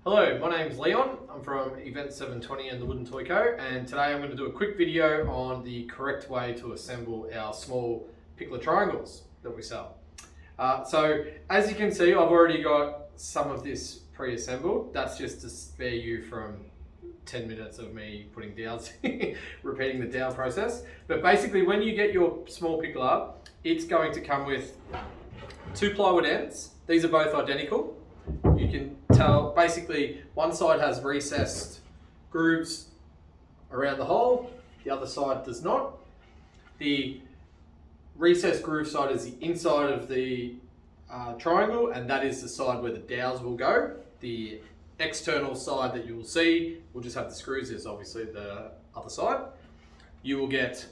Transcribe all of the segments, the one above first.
Hello, my name's Leon. I'm from Event 720 and the Wooden Toy Co. And today I'm going to do a quick video on the correct way to assemble our small Pikler triangles that we sell. So as you can see, I've already got some of this pre-assembled. That's just to spare you from 10 minutes of me putting dowels, repeating the dowel process. But basically when you get your small Pikler, it's going to come with 2 plywood ends. These are both identical. You can tell basically one side has recessed grooves around the hole, the other side does not. The recessed groove side is the inside of the triangle, and that is the side where the dowels will go. The external side that you will see will just have the screws, is obviously the other side. You will get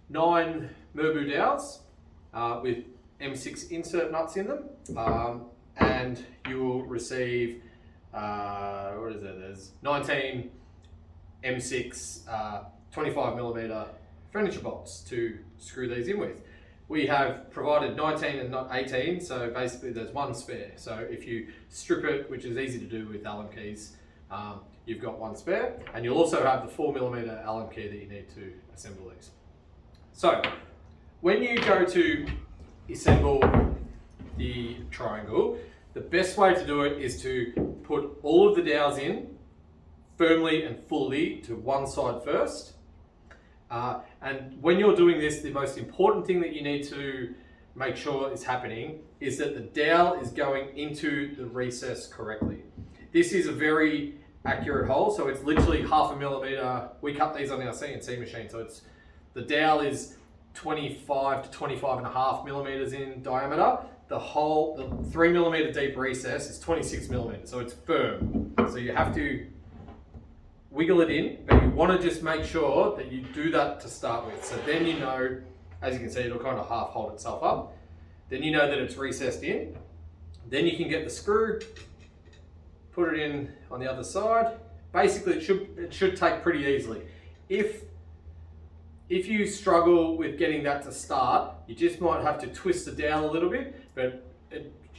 9 Merbu dowels with M6 insert nuts in them. And you will receive, there's 19 M6 25mm furniture bolts to screw these in with. We have provided 19 and not 18, so basically there's one spare. So if you strip it, which is easy to do with Allen keys, you've got one spare, and you'll also have the 4mm Allen key that you need to assemble these. So when you go to assemble the triangle, the best way to do it is to put all of the dowels in firmly and fully to one side first. And when you're doing this, the most important thing that you need to make sure is happening is that the dowel is going into the recess correctly. This is a very accurate hole, so it's literally 0.5 millimeter. We cut these on our CNC machine, so the dowel is 25 to 25.5 millimeters in diameter. The 3mm deep recess is 26mm, so it's firm. So you have to wiggle it in, but you want to just make sure that you do that to start with. So then you know, as you can see, it'll kind of half hold itself up. Then you know that it's recessed in. Then you can get the screw, put it in on the other side. Basically, it should take pretty easily. If you struggle with getting that to start, you just might have to twist the dowel a little bit, but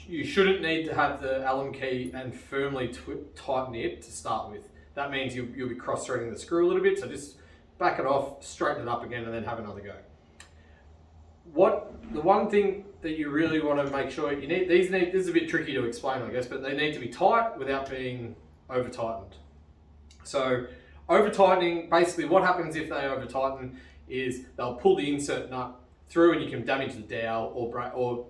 you shouldn't need to have the Allen key and firmly tighten it to start with. That means you'll be cross-threading the screw a little bit, so just back it off, straighten it up again, and then have another go. The one thing that you really want to make sure, this is a bit tricky to explain, I guess, but they need to be tight without being over-tightened. So over-tightening, basically what happens if they over-tighten is they'll pull the insert nut through and you can damage the dowel or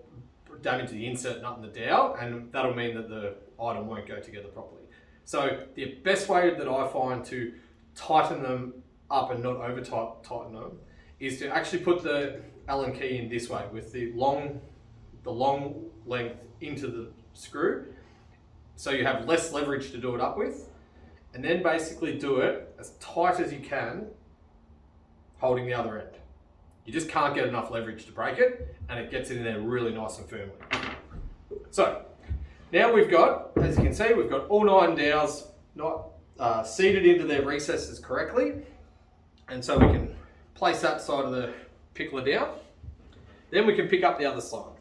damage the insert nut in the dowel, and that'll mean that the item won't go together properly. So the best way that I find to tighten them up and not over tighten them is to actually put the Allen key in this way with the long length into the screw, so you have less leverage to do it up with, and then basically do it as tight as you can, holding the other end. You just can't get enough leverage to break it, and it gets in there really nice and firmly. So now we've got, as you can see, we've got all 9 dowels not seated into their recesses correctly, and so we can place that side of the Pikler down. Then we can pick up the other side.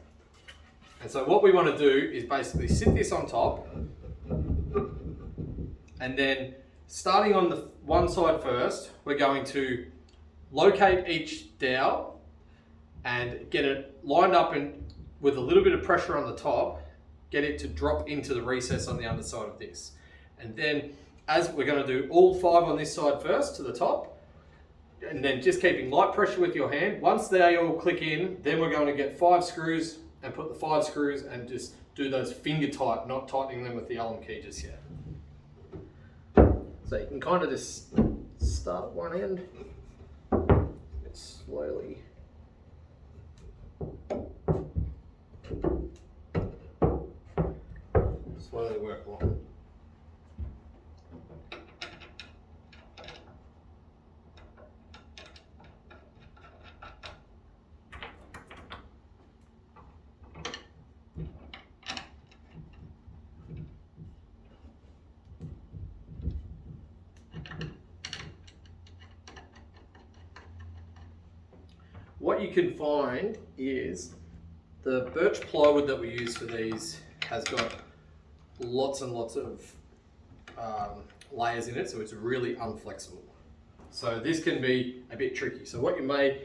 And so what we want to do is basically sit this on top, and then starting on the one side first, we're going to locate each dowel and get it lined up with a little bit of pressure on the top, get it to drop into the recess on the underside of this. And then as we're going to do all 5 on this side first to the top, and then just keeping light pressure with your hand. Once they all click in, then we're going to get 5 screws and put the 5 screws and just do those finger tight, not tightening them with the Allen key just yet. So you can kind of just start at one end and slowly work along. What you can find is the birch plywood that we use for these has got lots and lots of layers in it, so it's really unflexible. So this can be a bit tricky. So what you may,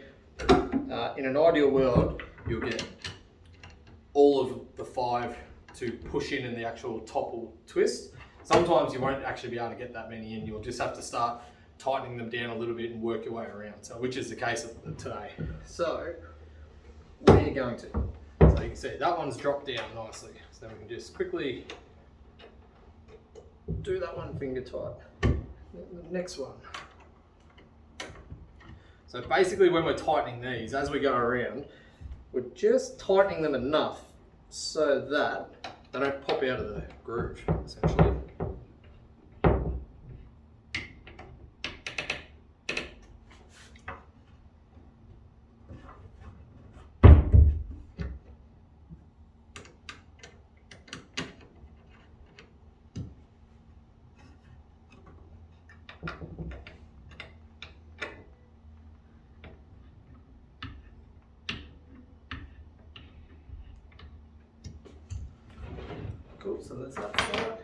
in an ideal world, you'll get all of the 5 to push in the actual top will twist. Sometimes you won't actually be able to get that many in. You'll just have to start tightening them down a little bit and work your way around. So which is the case of today. So what are you going to? So you can see that one's dropped down nicely. So we can just quickly do that one finger tight. The next one. So basically when we're tightening these, as we go around, we're just tightening them enough so that they don't pop out of the groove, essentially. Cool, so that's that side.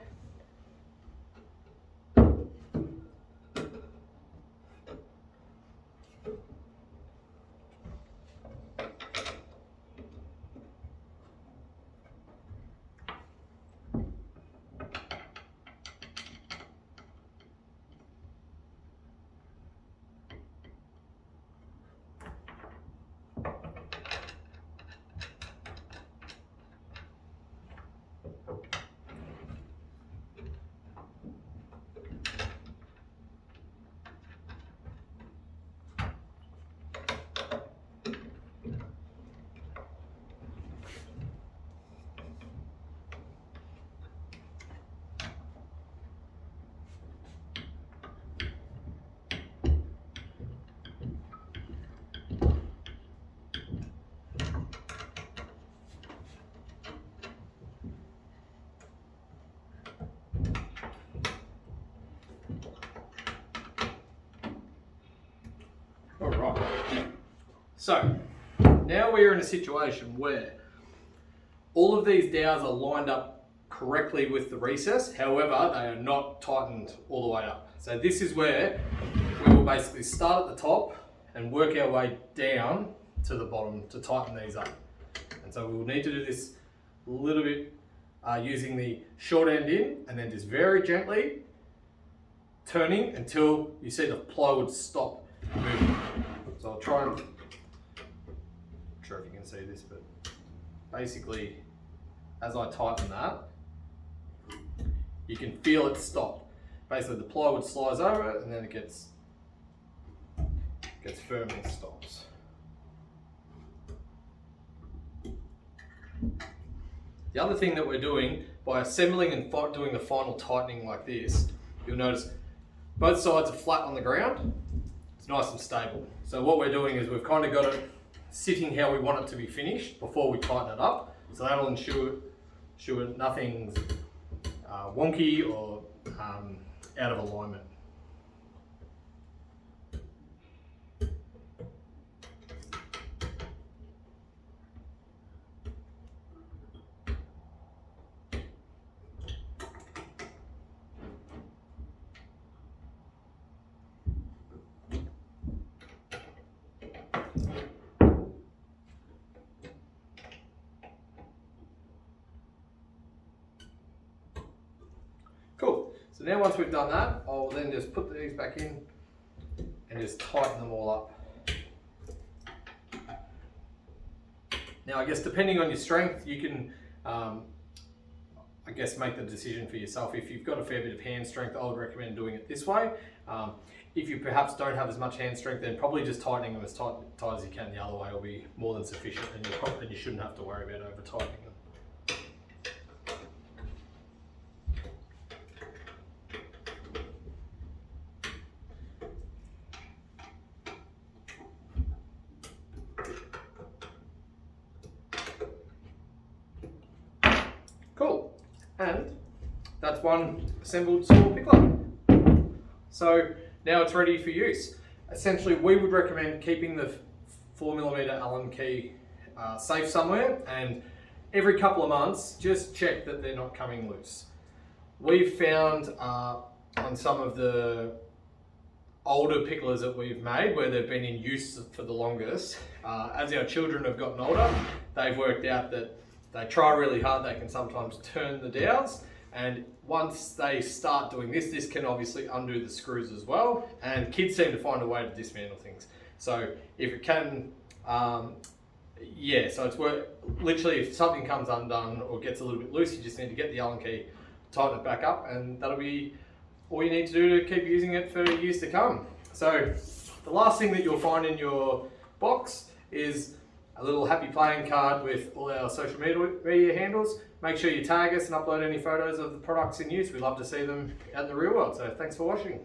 Alright, so now we're in a situation where all of these dowels are lined up correctly with the recess, however they are not tightened all the way up. So this is where we will basically start at the top and work our way down to the bottom to tighten these up. And so we will need to do this a little bit using the short end in and then just very gently turning until you see the plywood stop moving. So I'll try and, I'm not sure if you can see this, but basically as I tighten that, you can feel it stop. Basically the plywood slides over it and then it gets firm and stops. The other thing that we're doing by assembling and doing the final tightening like this, you'll notice both sides are flat on the ground. It's nice and stable. So what we're doing is we've kind of got it sitting how we want it to be finished before we tighten it up. So that'll ensure nothing's wonky or out of alignment. Cool. So now once we've done that, I'll then just put these back in and just tighten them all up. Now I guess depending on your strength, you can I guess make the decision for yourself. If you've got a fair bit of hand strength, I would recommend doing it this way. If you perhaps don't have as much hand strength, then probably just tightening them as tight as you can the other way will be more than sufficient, and you shouldn't have to worry about over tightening them. Cool, and that's one assembled small pickler. So now it's ready for use. Essentially, we would recommend keeping the 4mm Allen key safe somewhere, and every couple of months, just check that they're not coming loose. we've found on some of the older picklers that we've made where they've been in use for the longest, as our children have gotten older, they've worked out that they try really hard, they can sometimes turn the dowels, and once they start doing this, this can obviously undo the screws as well, and kids seem to find a way to dismantle things. So if it can, yeah, so it's literally if something comes undone or gets a little bit loose, you just need to get the Allen key, tighten it back up, and that'll be all you need to do to keep using it for years to come. So the last thing that you'll find in your box is a little happy playing card with all our social media handles. Make sure you tag us and upload any photos of the products in use. We'd love to see them out in the real world. So thanks for watching.